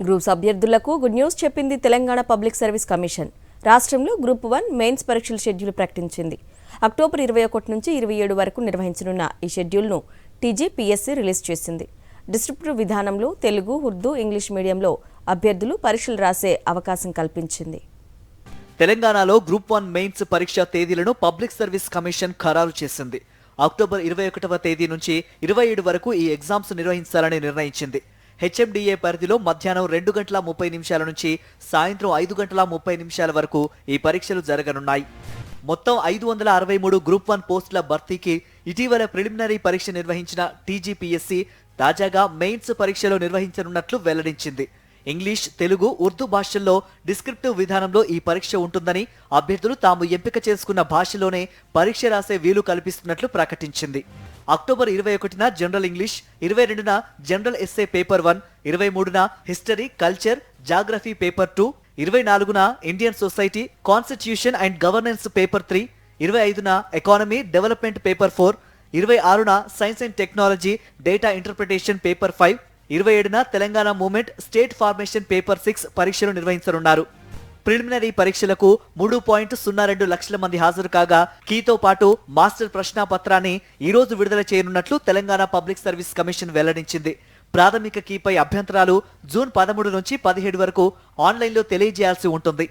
Groups అభ్యర్థులకు good news చెప్పింది Telangana public service commission. రాష్ట్రంలో గ్రూప్ 1 మెయిన్స్ పరీక్షల షెడ్యూల్ ప్రకటించింది. అక్టోబర్ 21 నుంచి 27 వరకు నిర్వహించనున్న ఈ షెడ్యూల్ను టీజీపీఎస్సీ రిలీజ్ చేసింది. డిస్క్రిప్టివ్ విధానంలో తెలుగు, ఉర్దూ, ఇంగ్లీష్ మీడియంలో అభ్యర్థులు పరీక్షలు రాసే అవకాశం కల్పించింది. తెలంగాణలో గ్రూప్ 1 మెయిన్స్ పరీక్ష తేదీలను పబ్లిక్ సర్వీస్ కమిషన్ ఖరారు చేసింది. అక్టోబర్ 21వ తేదీ నుంచి 27 వరకు ఈ ఎగ్జామ్స్ నిర్వహించాలని నిర్ణయించింది. హెచ్ఎండిఏ పరిధిలో మధ్యాహ్నం 2:30 నుంచి సాయంత్రం 5:30 వరకు ఈ పరీక్షలు జరగనున్నాయి. మొత్తం 563 గ్రూప్ 1 పోస్టుల భర్తీకి ఇటీవల ప్రిలిమినరీ పరీక్ష నిర్వహించిన టీజీపీఎస్సీ తాజాగా మెయిన్స్ పరీక్షలు నిర్వహించనున్నట్లు వెల్లడించింది. ఇంగ్లీష్, తెలుగు, ఉర్దూ భాషల్లో డిస్క్రిప్టివ్ విధానంలో ఈ పరీక్ష ఉంటుందని, అభ్యర్థులు తాము ఎంపిక చేసుకున్న భాషలోనే పరీక్ష రాసే వీలు కల్పిస్తున్నట్లు ప్రకటించింది. అక్టోబర్ 21న జనరల్ ఇంగ్లీష్, 22న జనరల్ ఎస్సే పేపర్ 1, 23న హిస్టరీ, కల్చర్, జాగ్రఫీ పేపర్ 2, 24న Indian society, constitution and governance paper 3, 25న ఎకానమీ డెవలప్మెంట్ పేపర్ 4, 26న science and technology, data interpretation paper 5, 27న Telangana movement, state formation paper 6 పరీక్షలు నిర్వహించనున్నారు. ప్రిలిమినరీ పరీక్షలకు 3.02 లక్షల మంది హాజరు కాగా, కీతో పాటు మాస్టర్ ప్రశ్నాపత్రాన్ని ఈ రోజు విడుదల చేయనున్నట్లు తెలంగాణ పబ్లిక్ సర్వీస్ కమిషన్ వెల్లడించింది. ప్రాథమిక కీపై అభ్యంతరాలు జూన్ 13 నుంచి 17 వరకు ఆన్లైన్లో తెలియజేయాల్సి ఉంటుంది.